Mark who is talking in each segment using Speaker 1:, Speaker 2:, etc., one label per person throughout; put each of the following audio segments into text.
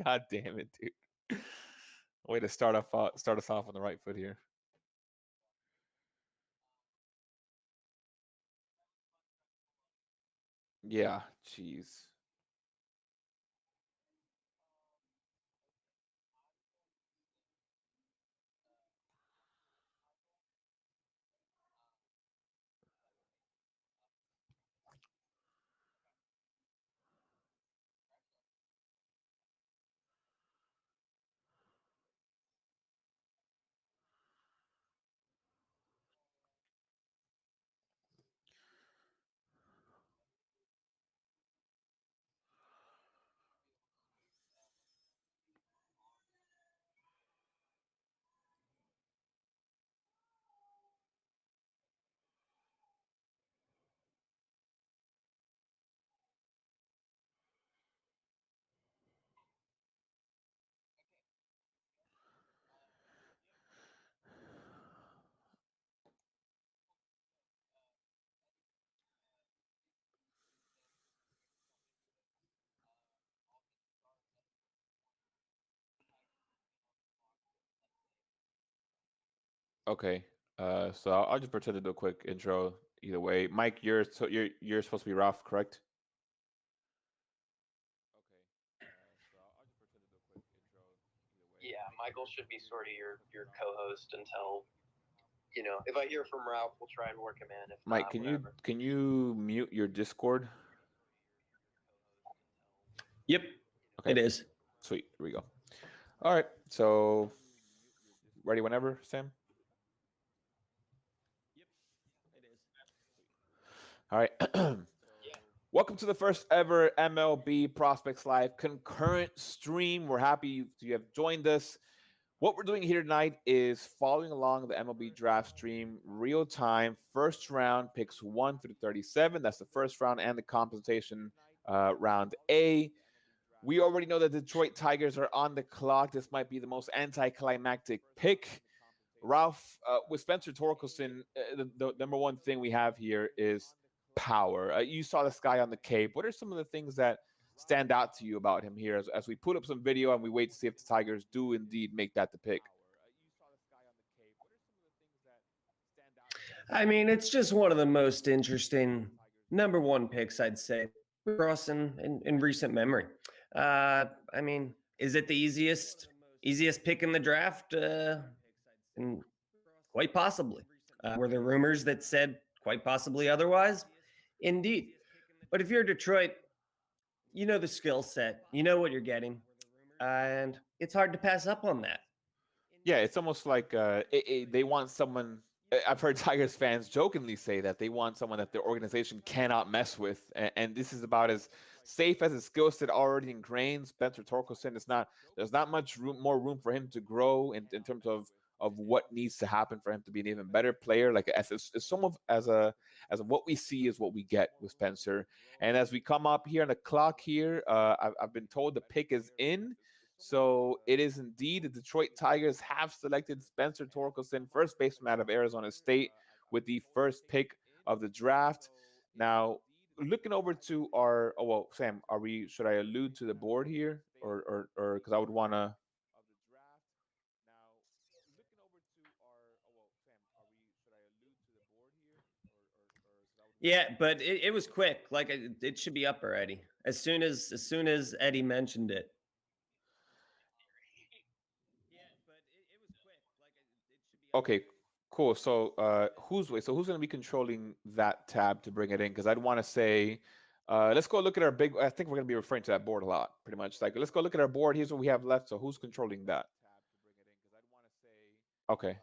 Speaker 1: God damn it, dude. Way to start us off on the right foot here. Yeah, jeez. Okay. So I'll just pretend to do a quick intro either way. Mike, you're supposed to be Ralph, correct? Okay. So I'll just pretend to do a quick intro either way.
Speaker 2: Yeah, Michael should be sort of your co-host until if I hear from Ralph, we'll try and work him in. If
Speaker 1: Mike,
Speaker 2: not, whatever.
Speaker 1: can you mute your Discord?
Speaker 3: Yep,
Speaker 1: Okay.
Speaker 3: it is.
Speaker 1: Sweet. Here we go. All right. So ready whenever, Sam?
Speaker 3: Yep, it is.
Speaker 1: All right.
Speaker 2: Yeah.
Speaker 1: Welcome to the first ever MLB Prospects Live concurrent stream. We're happy you have joined us. What we're doing here tonight is following along the MLB draft stream real time. First round picks 1 through 37. That's the first round and the compensation round A. We already know that the Detroit Tigers are on the clock. This might be the most anticlimactic pick. Ralph, with Spencer Torkelson, the number one thing we have here is power. You saw this guy on the Cape. What are some of the things that stand out to you about him here as we put up some video and we wait to see if the Tigers do indeed make that the pick?
Speaker 3: I mean, it's just one of the most interesting number one picks, I'd say, across in recent memory. I mean, is it the easiest pick in the draft? And quite possibly. Were there rumors that said quite possibly otherwise? Indeed. But if you're Detroit, you know the skill set, you know what you're getting, and it's hard to pass up on that.
Speaker 1: Yeah, it's almost like they want someone. I've heard Tigers fans jokingly say that they want someone that their organization cannot mess with, and this is about as safe as a skill set already ingrained. Spencer Torkelson is not. There's not much more room for him to grow in terms of what needs to happen for him to be an even better player. Like as some of as what we see is what we get with Spencer. And as we come up here on the clock here, I've been told the pick is in. So it is indeed the Detroit Tigers have selected Spencer Torkelson, first baseman out of Arizona State, with the first pick of the draft. Now, looking over to our well, Sam, are we? Should I allude to the board here, or because I would want to.
Speaker 3: Yeah, but it was quick. Like it should be up already. As soon as Eddie mentioned it.
Speaker 1: Okay, cool. So who's going to be controlling that tab to bring it in? Because I'd want to say, let's go look at our big. I think we're going to be referring to that board a lot, pretty much. Like, let's go look at our board. Here's what we have left. So who's controlling that? Okay.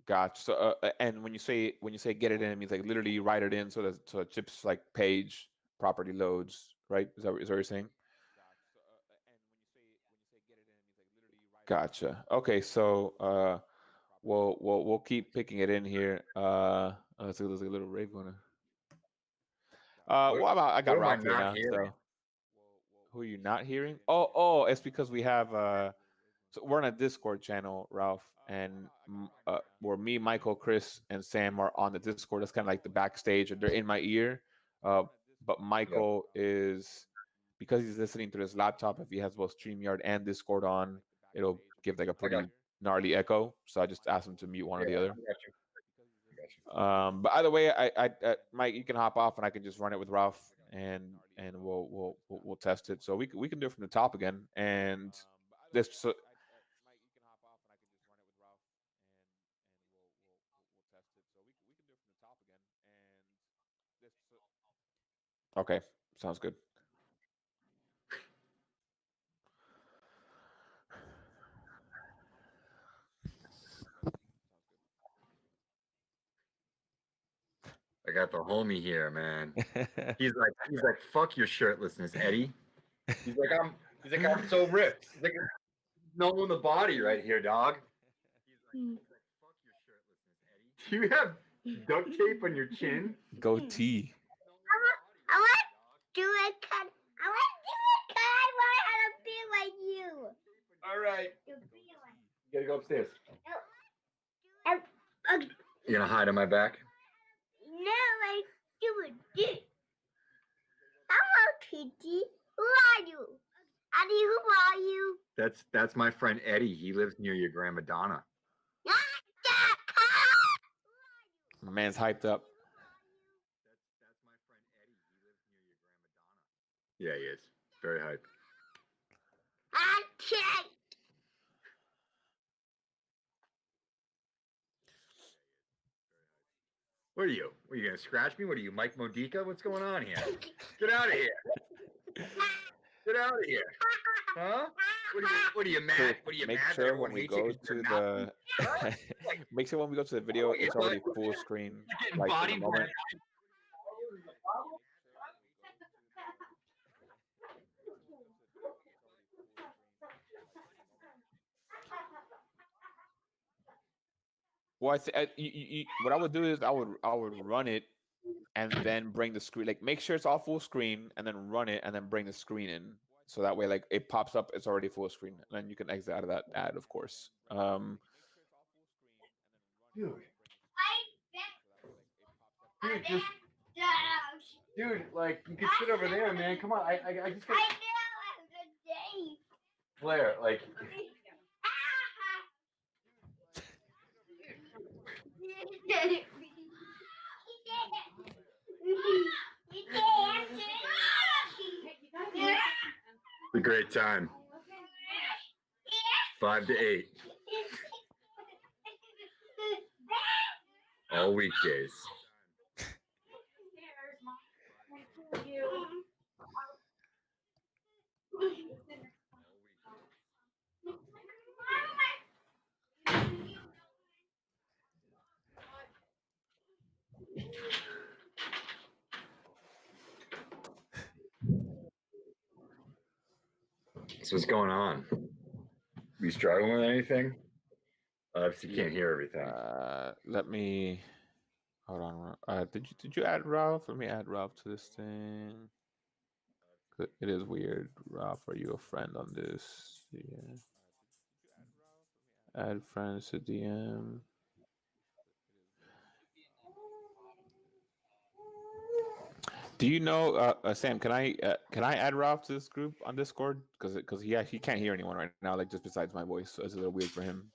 Speaker 1: Gotcha. So, and when you say get it in, it means like literally write it in so it chips like page property loads, right? Is that what you're saying? Gotcha. Okay, so we'll keep picking it in here. Let's see, there's a little rave going. What about I
Speaker 4: Who
Speaker 1: got
Speaker 4: am I
Speaker 1: Ralph here
Speaker 4: not
Speaker 1: now.
Speaker 4: hearing?
Speaker 1: So who are you not hearing? Oh, it's because we have So we're on a Discord channel, Ralph, and where me, Michael, Chris, and Sam are on the Discord. That's kind of like the backstage, and they're in my ear. Uh, but Michael is, because he's listening to his laptop. If he has both StreamYard and Discord on, it'll give like a pretty gnarly echo. So I just asked him to mute one or the other. But either way, Mike, you can hop off, and I can just run it with Ralph, and we'll test it. So we can do it from the top again, and this. So, okay, sounds good.
Speaker 4: I got the homie here, man. He's like, fuck your shirtlessness, Eddie. He's like, I'm so ripped. He's like, knowing the body right here, dog. He's like, fuck your shirtlessness, Eddie. Do you have duct tape on your chin?
Speaker 1: Goatee.
Speaker 5: I want to do it because I want to be like you.
Speaker 4: All right. You gotta go upstairs.
Speaker 5: Uh,
Speaker 4: You gonna hide on my back?
Speaker 5: No, I do it. Hello, Kitty. Who are you? Eddie, who are you?
Speaker 4: That's my friend Eddie. He lives near your grandma Donna.
Speaker 1: My man's hyped up.
Speaker 4: That's my friend Eddie. He lives near your grandma Donna. Yeah, he is. Very hype.
Speaker 5: I can't.
Speaker 4: What are you? What, are you gonna scratch me? What are you, Mike Modica? What's going on here? Get out of here! Get out of here! Huh? What are you mad?
Speaker 1: Chris,
Speaker 4: What are you
Speaker 1: make
Speaker 4: mad? that
Speaker 1: sure
Speaker 4: everyone
Speaker 1: when we
Speaker 4: hates you
Speaker 1: go
Speaker 4: 'cause you're
Speaker 1: to
Speaker 4: not-
Speaker 1: the make sure when we go to the video,
Speaker 4: Oh,
Speaker 1: it's
Speaker 4: you're
Speaker 1: already
Speaker 4: like-
Speaker 1: full screen.
Speaker 4: You're getting
Speaker 1: Like
Speaker 4: body
Speaker 1: in the moment. Well, what I would do is I would run it and then bring the screen. Like make sure it's all full screen, and then run it, and then bring the screen in. So that way, like it pops up, it's already full screen, and then you can exit out of that ad, of course.
Speaker 4: Dude, like you can sit over there, man. Come on, I just got
Speaker 5: I know I'm a day.
Speaker 4: Blair, like a great time. 5 to 8, all weekdays. So what's going on? You struggling with anything? Obviously, you can't hear everything.
Speaker 1: Let me hold on. Did you add Ralph? Let me add Ralph to this thing. It is weird. Ralph, are you a friend on this? Yeah. Add friends to DM. Do you know, Sam? Can I add Ralph to this group on Discord? Because he can't hear anyone right now, like just besides my voice, so it's a little weird for him.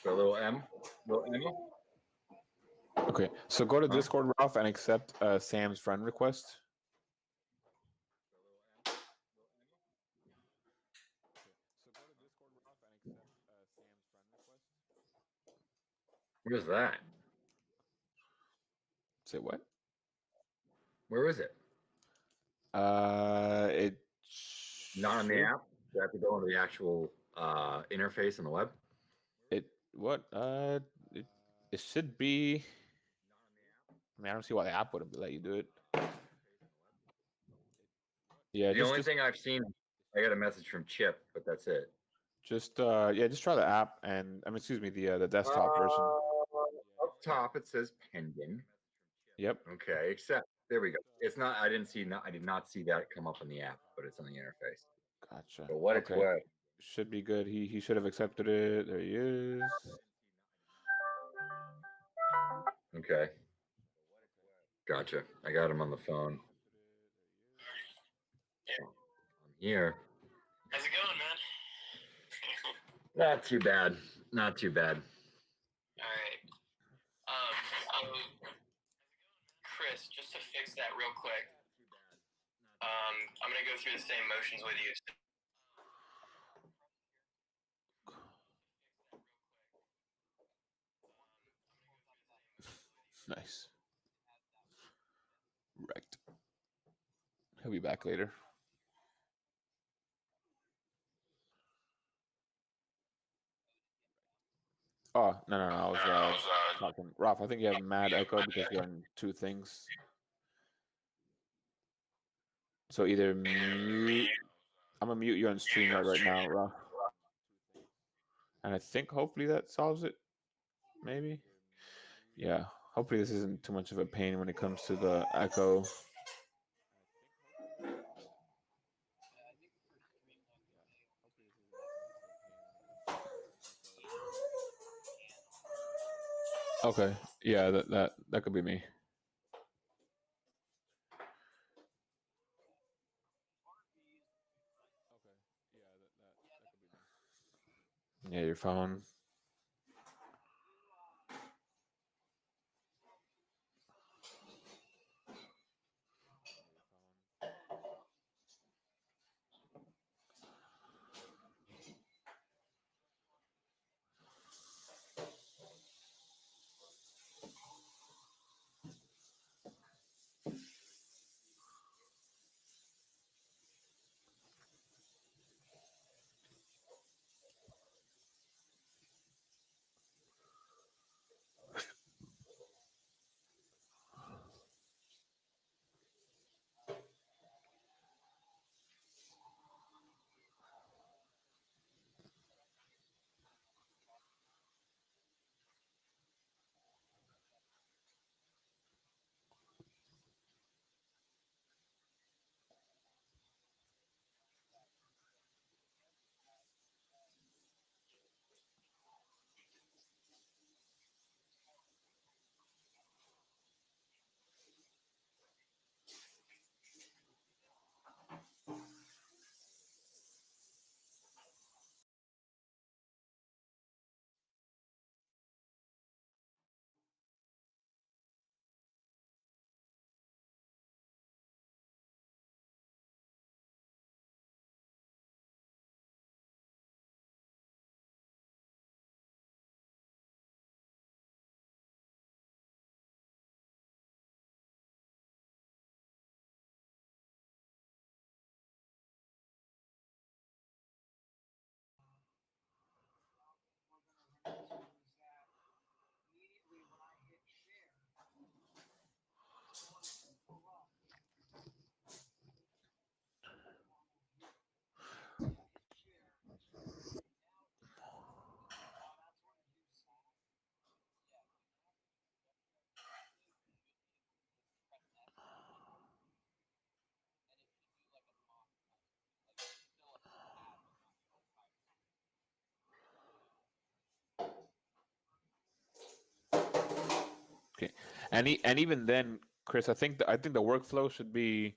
Speaker 4: A little M, little Emma.
Speaker 1: Okay, so go to
Speaker 4: Huh?
Speaker 1: Discord, Ralph, and accept Sam's friend request.
Speaker 4: What is that?
Speaker 1: Say what?
Speaker 4: Where is it?
Speaker 1: It
Speaker 4: Not on the
Speaker 1: should-
Speaker 4: app. You have to go on the actual interface on the web.
Speaker 1: It what? It should be. I mean, I don't see why the app wouldn't let you do it. Yeah,
Speaker 4: The only thing I've seen, I got a message from Chip, but that's it.
Speaker 1: just try the app and excuse me, the desktop version.
Speaker 4: Up top it says pending.
Speaker 1: Yep.
Speaker 4: Okay, except there we go. It's not. I didn't see. I did not see that come up on the app, but it's on the interface.
Speaker 1: Gotcha.
Speaker 4: For what it's worth.
Speaker 1: Should be good. He should have accepted it. There he is.
Speaker 4: Okay. Gotcha. I got him on the phone. I'm here.
Speaker 2: How's it going, man?
Speaker 4: Not too bad. Not too bad.
Speaker 2: All right. So, Chris, just to fix that real quick, I'm gonna go through the same motions with you.
Speaker 1: Nice. Wrecked. He'll be back later. Oh, no. I was talking. Ralph, I think you have mad echo because you're on two things. So either mute. I'm gonna mute you on StreamYard right now, Ralph. And I think hopefully that solves it. Maybe. Yeah. Hopefully this isn't too much of a pain when it comes to the echo. Okay. Yeah, that could be me. Yeah, your phone. Okay. And even then, Chris, I think the workflow should be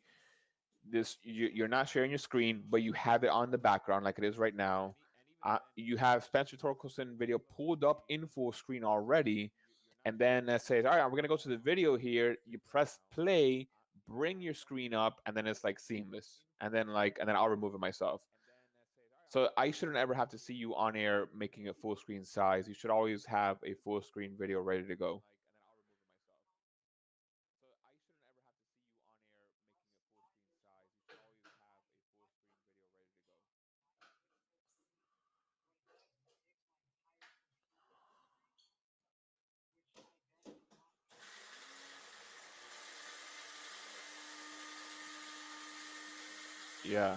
Speaker 1: this: you're not sharing your screen, but you have it on the background like it is right now. You have Spencer Torkelson video pulled up in full screen already, and then it says, "All right, we're gonna go to the video here." You press play, bring your screen up, and then it's like seamless. And then I'll remove it myself. So I shouldn't ever have to see you on air making it full screen size. You should always have a full screen video ready to go. Yeah.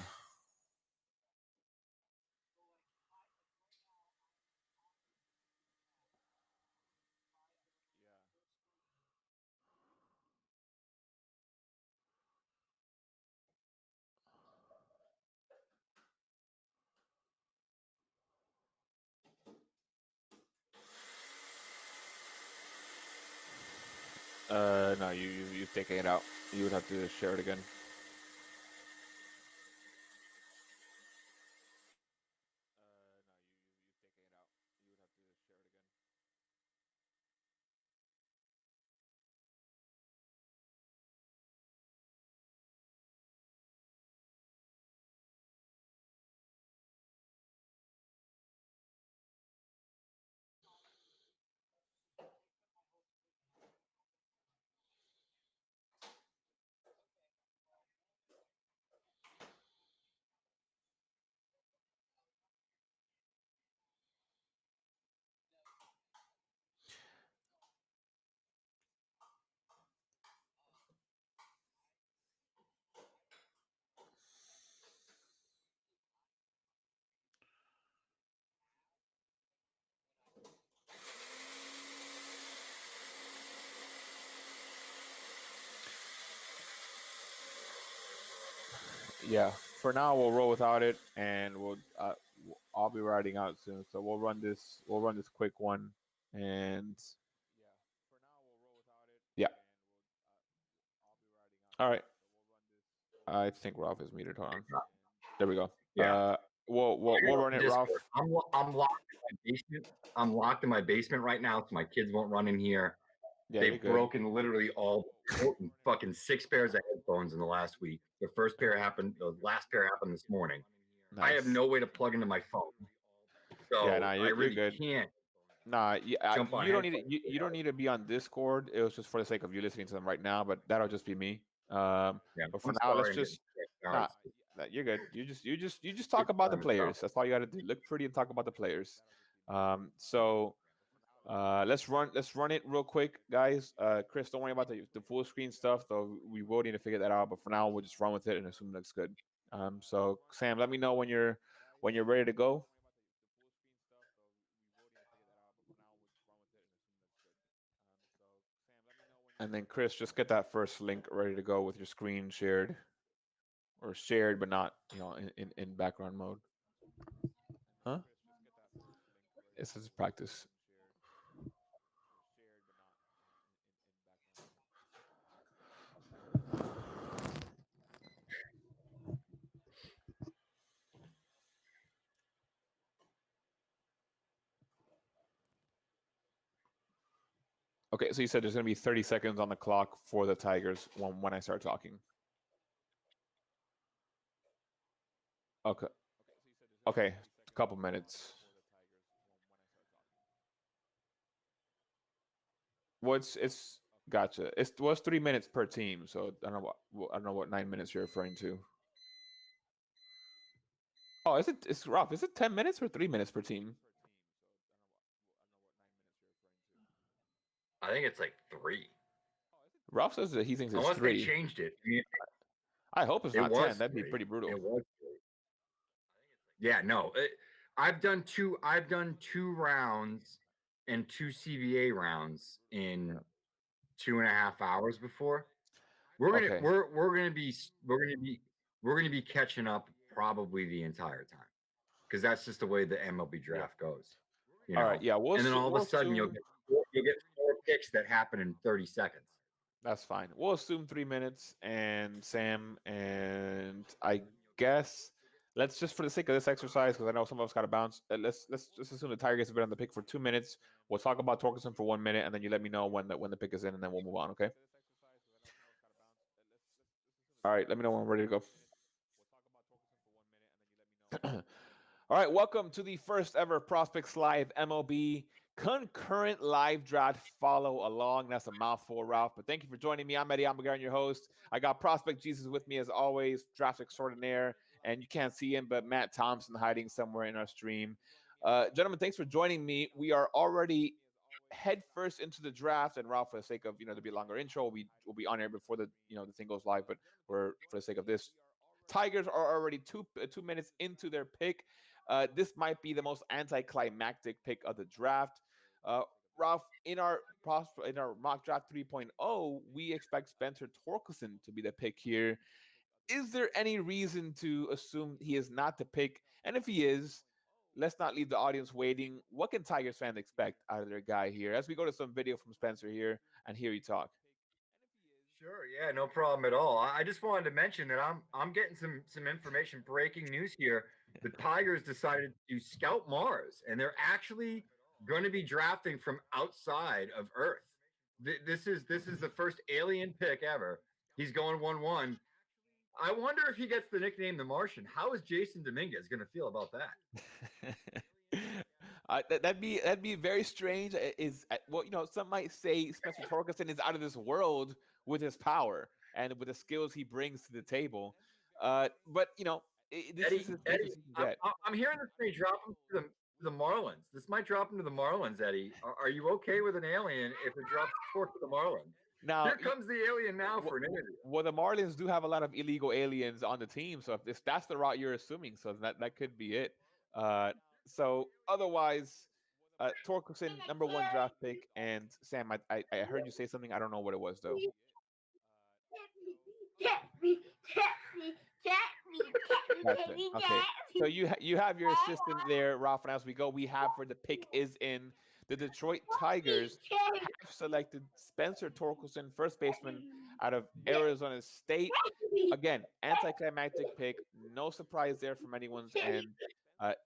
Speaker 1: No, you've taken it out. You would have to share it again. Yeah. For now, we'll roll without it, and I'll be riding out soon, so we'll run this. We'll run this quick one, and yeah. All right. I think Ralph is metered. Hold on. There we go.
Speaker 4: Yeah.
Speaker 1: We'll run it, Ralph.
Speaker 4: Discord. I'm locked in my basement. I'm locked in my basement right now, so my kids won't run in here.
Speaker 1: Yeah,
Speaker 4: They've
Speaker 1: you're good.
Speaker 4: broken literally all fucking 6 pairs of headphones in the last week. The first pair happened. The last pair happened this morning. I have
Speaker 1: Nice.
Speaker 4: no way to plug into my phone, so
Speaker 1: Yeah, nah,
Speaker 4: I
Speaker 1: you're
Speaker 4: really
Speaker 1: good.
Speaker 4: can't.
Speaker 1: Nah,
Speaker 4: Jump on
Speaker 1: you don't need
Speaker 4: headphones.
Speaker 1: you don't need to be on Discord. It was just for the sake of you listening to them right now, but that'll just be me.
Speaker 4: Yeah,
Speaker 1: But for
Speaker 4: I'm
Speaker 1: now,
Speaker 4: sorry,
Speaker 1: let's
Speaker 4: I'm getting
Speaker 1: just
Speaker 4: kicked
Speaker 1: nah,
Speaker 4: out.
Speaker 1: you're good. You just talk about the
Speaker 4: time to stop.
Speaker 1: players. That's all you got to do. Look pretty and talk about the players. So let's run it real quick, guys. Chris, don't worry about the full screen stuff, though. We will need to figure that out. But for now, we'll just run with it and assume it looks good. So Sam, let me know when you're ready to go. And then Chris, just get that first link ready to go with your screen shared, or shared but not in background mode. Huh? This is practice. Okay, so you said there's gonna be 30 seconds on the clock for the Tigers when I start talking. Okay. Okay, a couple minutes. It's gotcha. It's 3 minutes per team, so I don't know what 9 minutes you're referring to. Oh, it's rough. Is it 10 minutes or 3 minutes per team?
Speaker 4: I think it's like 3.
Speaker 1: Ralph says that he thinks it's
Speaker 4: Unless they
Speaker 1: 3.
Speaker 4: changed it. I mean,
Speaker 1: I hope it's
Speaker 4: it
Speaker 1: not
Speaker 4: was
Speaker 1: 10. That'd be
Speaker 4: 3.
Speaker 1: pretty brutal.
Speaker 4: It was 3. Yeah, no. I've done 2 rounds and 2 CBA rounds in 2.5 hours before. We're gonna
Speaker 1: Okay.
Speaker 4: we're gonna be catching up probably the entire time, because that's just the way the MLB draft goes. You know?
Speaker 1: All right. Yeah.
Speaker 4: And then all of
Speaker 1: we'll
Speaker 4: a sudden you'll
Speaker 1: assume-
Speaker 4: get 4 picks that happen in 30 seconds.
Speaker 1: That's fine. We'll assume 3 minutes, and Sam, and I guess let's just, for the sake of this exercise, because I know some of us got to bounce. Let's just assume the Tigers have been on the pick for 2 minutes. We'll talk about Torkelson for 1 minute, and then you let me know when the pick is in, and then we'll move on. Okay. All right. Let me know when I'm ready to go. All right. Welcome to the first ever Prospects Live MLB concurrent live draft follow along. That's a mouthful, Ralph, but thank you for joining me. I'm Eddie Almaguer, your host. I got Prospect Jesus with me as always, draft extraordinaire, and you can't see him, but Matt Thompson hiding somewhere in our stream. Gentlemen, thanks for joining me. We are already head first into the draft, and Ralph, for the sake of to be a longer intro, we'll be on air before the the thing goes live, but for the sake of this, Tigers are already 2 minutes into their pick. This might be the most anticlimactic pick of the draft. Uh, Ralph, in our mock draft 3.0, we expect Spencer Torkelson to be the pick here. Is there any reason to assume he is not the pick? And if he is, let's not leave the audience waiting. What can Tigers fans expect out of their guy here? As we go to some video from Spencer here and hear you talk.
Speaker 4: Sure, yeah, no problem at all. I just wanted to mention that I'm getting some information, breaking news here. The Tigers decided to scout Mars, and they're actually going to be drafting from outside of Earth. This is the first alien pick ever. He's going 1-1. I wonder if he gets the nickname the Martian. How is Jason Dominguez going to feel about that?
Speaker 1: That'd be very strange. Well, some might say Spencer Torkelson is out of this world with his power and with the skills he brings to the table. But this
Speaker 4: Eddie,
Speaker 1: is his
Speaker 4: Eddie,
Speaker 1: safest he can get.
Speaker 4: I'm hearing this may drop him to the Marlins. This might drop him to the Marlins, Eddie. Are you okay with an alien if it drops to the Marlins?
Speaker 1: Now,
Speaker 4: Here comes the alien now for an interview.
Speaker 1: Well, the Marlins do have a lot of illegal aliens on the team, so if that's the route you're assuming, so that could be it. So otherwise, Torkelson, #1 draft pick, and Sam, I heard you say something. I don't know what it was though. Gotcha. Okay, so you have your assistant there, Ralph, and as we go, we have for the pick is in. The Detroit Tigers have selected Spencer Torkelson, first baseman out of Arizona State. Again, anticlimactic pick. No surprise there from anyone's end.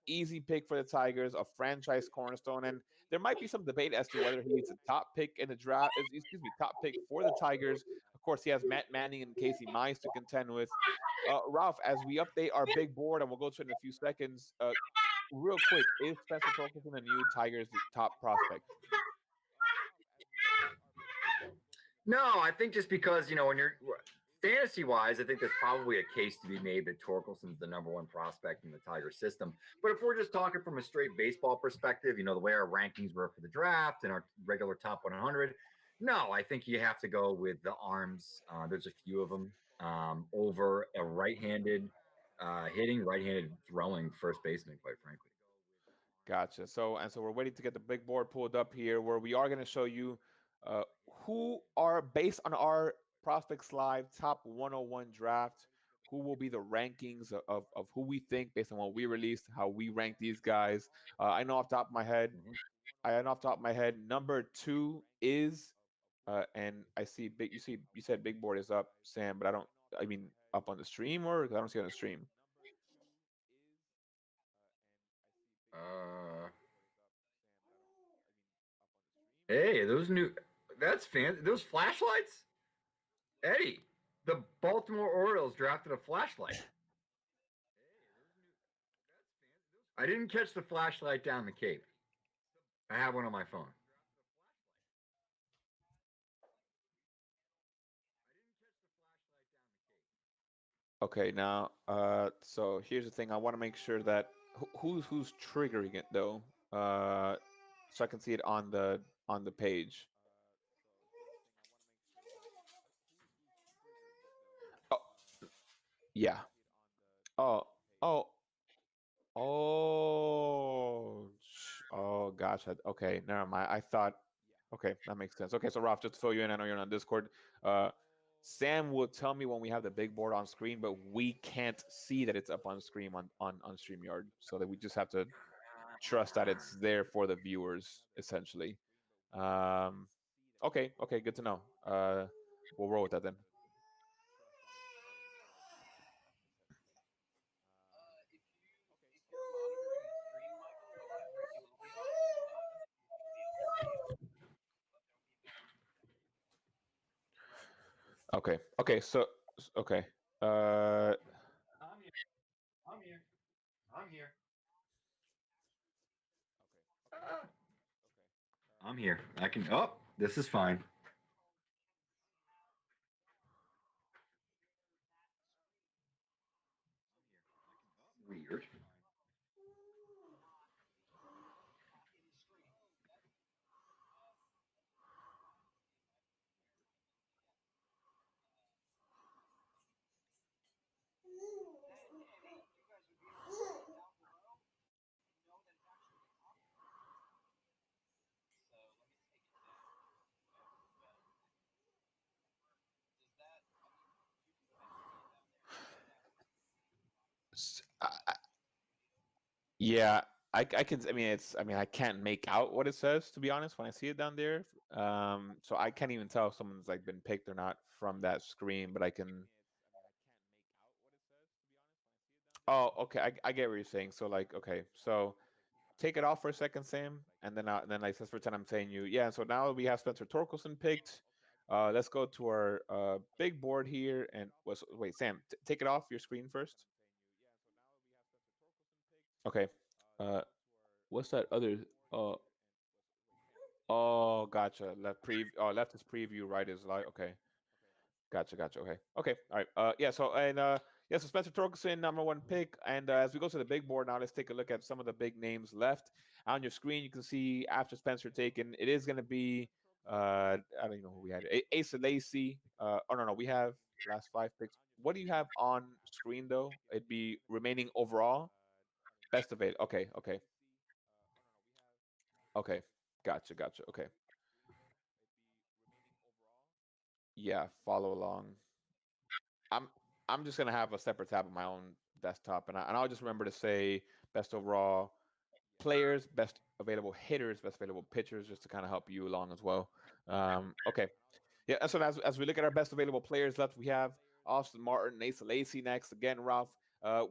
Speaker 1: Easy pick for the Tigers, a franchise cornerstone. And there might be some debate as to whether he's a top pick in the draft. Excuse me, top pick for the Tigers. Of course, he has Matt Manning and Casey Mize to contend with. Ralph, as we update our big board, and we'll go to it in a few seconds, real quick, is Spencer Torkelson the new Tigers' top prospect?
Speaker 4: No, I think just because, when you're fantasy-wise, I think there's probably a case to be made that Torkelson's the #1 prospect in the Tiger system. But if we're just talking from a straight baseball perspective, the way our rankings were for the draft and our regular top 100, no, I think you have to go with the arms. There's a few of them over a right-handed hitting, right-handed throwing first baseman, quite frankly.
Speaker 1: Gotcha. So we're waiting to get the big board pulled up here, where we are going to show you who are, based on our Prospects Live top 101 draft, who will be the rankings of who we think based on what we released, how we rank these guys. I know off the top of my head, #2 is, and I see big. You said big board is up, Sam, but I mean up on the stream, or 'cause I don't see it on the stream.
Speaker 4: Hey, that's fancy. Those flashlights? Eddie, the Baltimore Orioles drafted a flashlight. I didn't catch the flashlight down the Cape. I have one on my phone.
Speaker 1: Okay, now, so here's the thing. I want to make sure that who's triggering it though, so I can see it on the page. Oh, yeah. Oh, oh, oh, gosh. Okay, never mind. I thought. Okay, that makes sense. Okay, so Ralph, just to fill you in, I know you're on Discord. Sam will tell me when we have the big board on screen, but we can't see that it's up on screen on StreamYard, so that we just have to trust that it's there for the viewers, essentially. Okay, good to know. We'll roll with that then. Okay, so okay.
Speaker 4: I'm here. I'm here. I can. Oh, this is fine. Weird.
Speaker 1: Yeah, I can. I mean, it's. I mean, I can't make out what it says, to be honest, when I see it down there. So I can't even tell if someone's like been picked or not from that screen. But I can. Oh, okay. I get what you're saying. So like, okay, so take it off for a second, Sam, and then like let's pretend I'm saying you. Yeah. So now we have Spencer Torkelson picked. Let's go to our big board here, and wait, Sam, take it off your screen first. Okay. Uh, what's that other? Uh, oh, gotcha. Left is preview, right is like okay. Gotcha, gotcha. Okay, okay, all right. Yeah. So yeah. So Spencer Torkelson, #1 pick, and as we go to the big board now, let's take a look at some of the big names left on your screen. You can see after Spencer taken, it is going to be I don't even know who we had. Asa Lacy. Oh no, we have last 5 picks. What do you have on screen though? It'd be remaining overall, best of it. Okay, okay, okay. Gotcha, gotcha. Okay. Yeah, follow along. I'm I'm just gonna have a separate tab on my own desktop, and I'll just remember to say best overall players, best available hitters, best available pitchers, just to kind of help you along as well. Okay, yeah. And so as we look at our best available players left, we have Austin Martin, Asa Lacy next. Again, Ralph,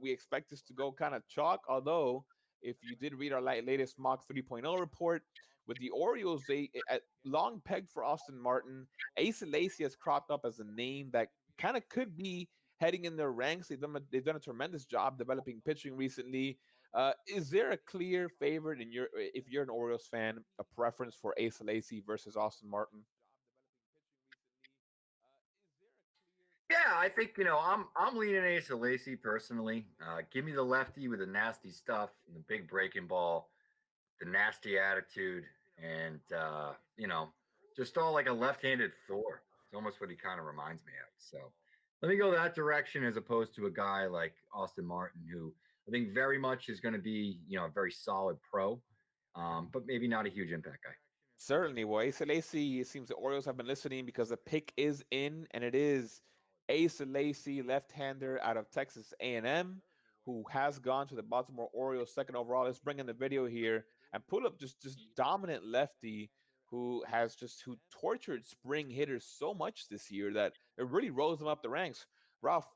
Speaker 1: we expect this to go kind of chalk. Although, if you did read our latest mock 3.0 report with the Orioles, they long pegged for Austin Martin. Asa Lacy has cropped up as a name that kind of could be heading in their ranks. They've done a tremendous job developing pitching recently. Is there a clear favorite in if you're an Orioles fan, a preference for Asa Lacy versus Austin Martin?
Speaker 4: Yeah, I think I'm leaning Asa Lacy personally. Give me the lefty with the nasty stuff and the big breaking ball, the nasty attitude, and just all like a left-handed Thor. It's almost what he kind of reminds me of. So let me go that direction as opposed to a guy like Austin Martin, who I think very much is going to be a very solid pro, but maybe not a huge impact guy.
Speaker 1: Certainly. Well, Asa Lacy, it seems the Orioles have been listening because the pick is in, and it is Asa Lacy, left-hander out of Texas A&M, who has gone to the Baltimore Orioles second overall. Let's bring in the video here and pull up just dominant lefty who tortured spring hitters so much this year that it really rose them up the ranks. Ralph,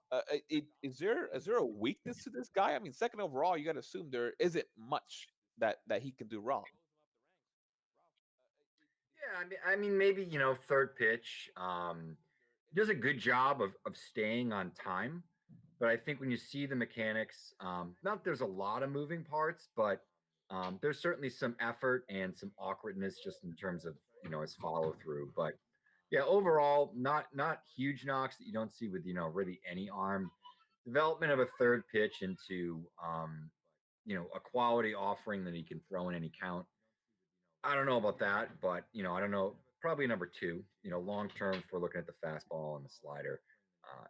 Speaker 1: is there a weakness to this guy? I mean, second overall, you got to assume there isn't much that he can do wrong.
Speaker 4: Yeah, I mean, maybe third pitch. He does a good job of staying on time, but I think when you see the mechanics, not there's a lot of moving parts, but there's certainly some effort and some awkwardness just in terms of his follow through. But yeah, overall, not huge knocks that you don't see with really any arm. Development of a third pitch into a quality offering that he can throw in any count. I don't know about that, but I don't know. Probably number two. Long term, if we're looking at the fastball and the slider,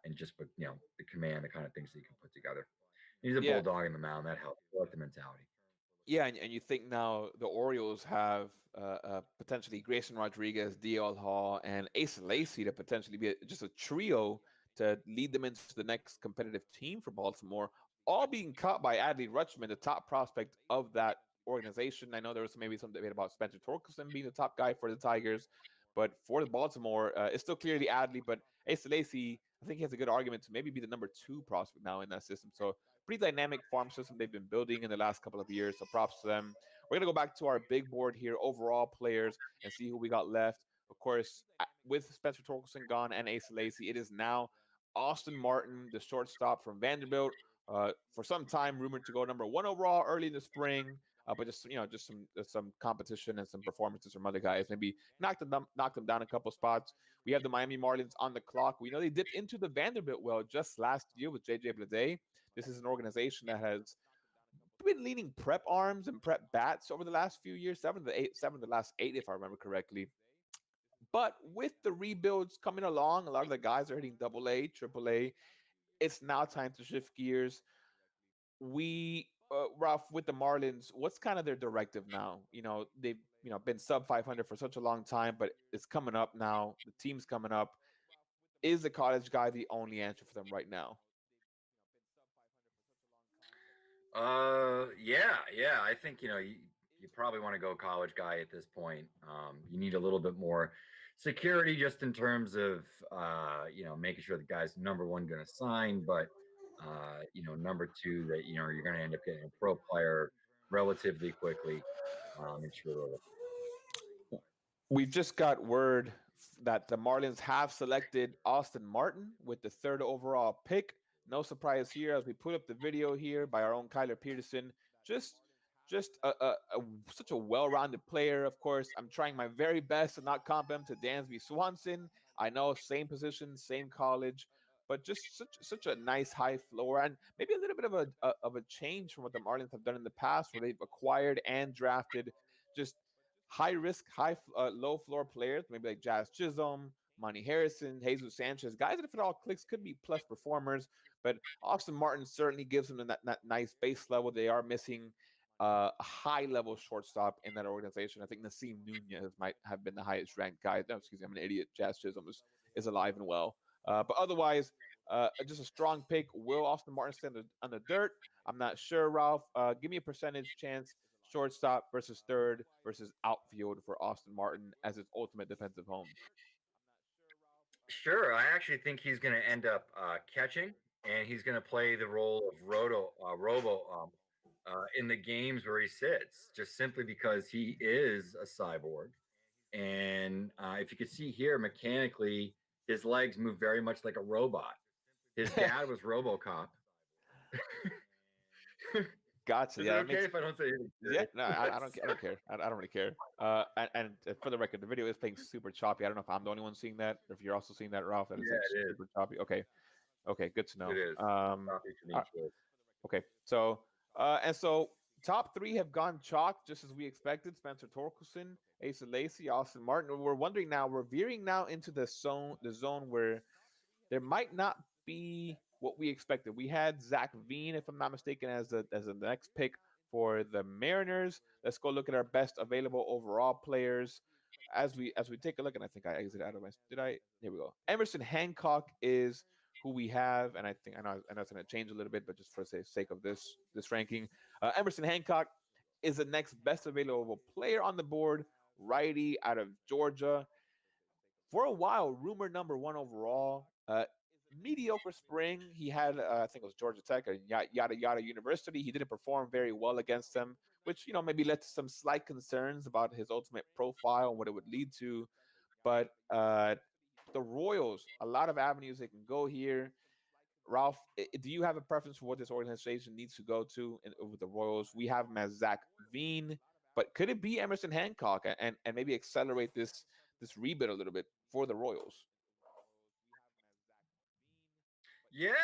Speaker 4: and just with the command, the kind of things that you can put together. He's a
Speaker 1: Yeah,
Speaker 4: bulldog in the mound. That helps. I like the mentality.
Speaker 1: yeah, and you think now the Orioles have potentially Grayson Rodriguez, DL Hall, and Asa Lacy to potentially be just a trio to lead them into the next competitive team for Baltimore, all being caught by Adley Rutschman, the top prospect of that organization. I know there was maybe some debate about Spencer Torkelson being the top guy for the Tigers, but for the Baltimore, it's still clearly Adley. But Asa Lacy, I think he has a good argument to maybe be the #2 prospect now in that system. So pretty dynamic farm system they've been building in the last couple of years. So props to them. We're gonna go back to our big board here, overall players, and see who we got left. Of course, with Spencer Torkelson gone and Asa Lacy, it is now Austin Martin, the shortstop from Vanderbilt. For some time, rumored to go #1 overall early in the spring. But just some competition and some performances from other guys maybe knocked them down a couple spots. We have the Miami Marlins on the clock. We know they dipped into the Vanderbilt well just last year with JJ Bleday. This is an organization that has been leaning prep arms and prep bats over the last few years, seven of the last 8, if I remember correctly. But with the rebuilds coming along, a lot of the guys are hitting AA, AAA. It's now time to shift gears. Ralph, with the Marlins, what's kind of their directive now? They've been sub 500 for such a long time, but it's coming up now. The team's coming up. Is the college guy the only answer for them right now?
Speaker 4: Yeah, Yeah. I think you probably want to go college guy at this point. You need a little bit more security just in terms of making sure the guy's number one going to sign, but number two that you're going to end up getting a pro player relatively quickly. And sure.
Speaker 1: We've just got word that the Marlins have selected Austin Martin with the 3rd overall pick. No surprise here as we put up the video here by our own Kyler Peterson. Just such a well-rounded player. Of course, I'm trying my very best to not compare him to Dansby Swanson. I know, same position, same college, but just such a nice high floor and maybe a little bit of a change from what the Marlins have done in the past, where they've acquired and drafted just high risk, low floor players, maybe like Jazz Chisholm, Monty Harrison, Jesus Sanchez, guys that if it all clicks could be plus performers. But Austin Martin certainly gives them that nice base level. They are missing a high level shortstop in that organization. I think Nasim Nunez might have been the highest ranked guy. No, excuse me, I'm an idiot. Jazz Chisholm is alive and well. But otherwise, just a strong pick. Will Austin Martin stand on the dirt? I'm not sure, Ralph. Give me a percentage chance. Shortstop versus 3rd versus outfield for Austin Martin as his ultimate defensive home.
Speaker 4: Sure. I actually think he's going to end up catching, and he's going to play the role of Robo in the games where he sits, just simply because he is a cyborg. And if you could see here, mechanically, his legs move very much like a robot. His dad was RoboCop.
Speaker 1: Gotcha.
Speaker 4: Is
Speaker 1: Yeah,
Speaker 4: it okay if I don't say anything?
Speaker 1: Yeah, no, I don't care. I don't really care. And for the record, the video is playing super choppy. I don't know if I'm the only one seeing that, or if you're also seeing that, Ralph. That
Speaker 4: Yeah, it
Speaker 1: super choppy. Okay, good to know.
Speaker 4: It is.
Speaker 1: Okay, so top 3 have gone chalk just as we expected. Spencer Torkelson, Asa Lacy, Austin Martin. We're wondering now. We're veering now into the zone where there might not be what we expected. We had Zach Veen, if I'm not mistaken, as the next pick for the Mariners. Let's go look at our best available overall players as we take a look. And I think I exited out of my. Here we go. Emerson Hancock is who we have, and I know it's going to change a little bit, but just for the sake of this ranking, Emerson Hancock is the next best available player on the board. Righty out of Georgia. For a while, rumor number 1 overall. Mediocre spring. He had, I think it was Georgia Tech or yada yada University. He didn't perform very well against them, which maybe led to some slight concerns about his ultimate profile and what it would lead to. But the Royals, a lot of avenues they can go here. Ralph, do you have a preference for what this organization needs to go to with the Royals? We have him as Zach Veen, but could it be Emerson Hancock and maybe accelerate this rebuild a little bit for the Royals?
Speaker 4: Yeah,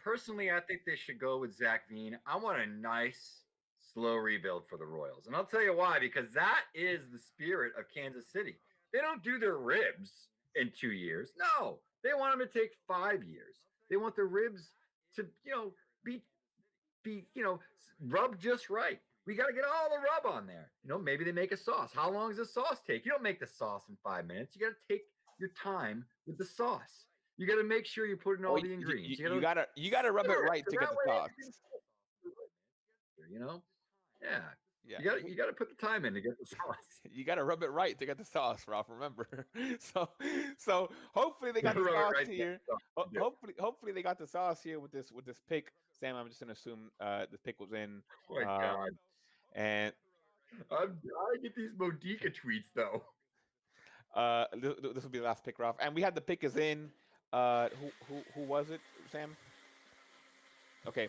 Speaker 4: personally, I think they should go with Zach Veen. I want a nice, slow rebuild for the Royals. And I'll tell you why, because that is the spirit of Kansas City. They don't do their ribs in 2 years. No, they want them to take 5 years. They want the ribs to, be rubbed just right. We got to get all the rub on there. Maybe they make a sauce. How long does the sauce take? You don't make the sauce in 5 minutes. You got to take your time with the sauce. You got to make sure you put in all the ingredients.
Speaker 1: You gotta rub it right to get the sauce.
Speaker 4: Yeah. You got to put the time in to get the sauce.
Speaker 1: You got to rub it right to get the sauce, Ralph. Remember. So hopefully they got the sauce here. Hopefully they got the sauce here with this pick. Sam, I'm just gonna assume the pick was in.
Speaker 4: Oh my God.
Speaker 1: And
Speaker 4: I get these Modica tweets though.
Speaker 1: This will be the last pick, Ralph. And we had the pick is in. Who was it, Sam? Okay,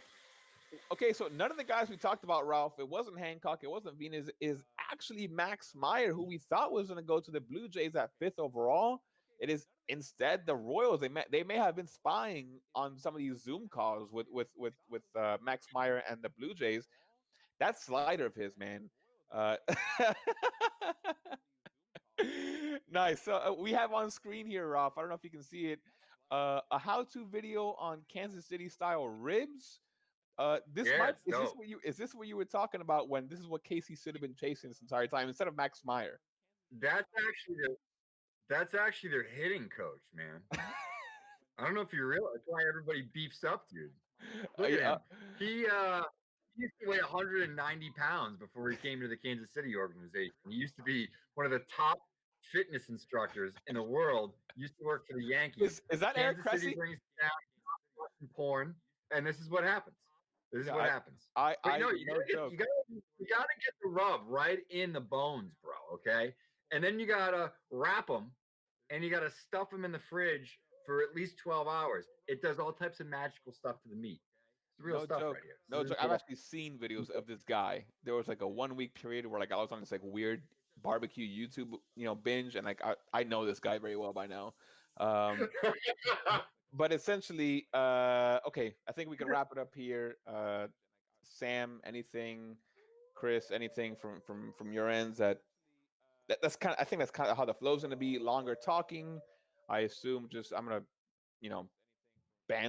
Speaker 1: so none of the guys we talked about, Ralph, it wasn't Hancock, it wasn't Venus, is actually Max Meyer, who we thought was going to go to the Blue Jays at 5th overall. It is instead the Royals. They may have been spying on some of these Zoom calls with Max Meyer and the Blue Jays. That slider of his, man. Nice. So we have on screen here, Ralph. I don't know if you can see it. A how-to video on Kansas City style ribs. Is this what you were talking about when this is what Casey should have been chasing this entire time instead of Max Meyer?
Speaker 4: That's actually their hitting coach, man. I don't know if you realize why everybody beefs up, dude. Look at him. he used to weigh 190 pounds before he came to the Kansas City organization. He used to be one of the top fitness instructors in the world. He used to work for the Yankees.
Speaker 1: Is that Eric
Speaker 4: Kansas City
Speaker 1: Cressy?
Speaker 4: brings him down, watching porn, and this is what happens. This is
Speaker 1: Yeah,
Speaker 4: what happens.
Speaker 1: I
Speaker 4: But no,
Speaker 1: no
Speaker 4: you gotta,
Speaker 1: joke.
Speaker 4: you gotta get the rub right in the bones, bro. Okay, and then you gotta wrap them, and you gotta stuff them in the fridge for at least 12 hours. It does all types of magical stuff to the meat. It's real
Speaker 1: No
Speaker 4: stuff
Speaker 1: joke.
Speaker 4: right here.
Speaker 1: No
Speaker 4: This is
Speaker 1: joke. I've
Speaker 4: real-
Speaker 1: actually seen videos of this guy. There was like a 1 week period where like I was on this like weird barbecue YouTube, binge, and like I know this guy very well by now. But essentially, okay, I think we can wrap it up here. Sam, anything? Chris, anything from your ends that's kind of, I think that's kind of how the flow's going to be. Longer talking. I assume just I'm gonna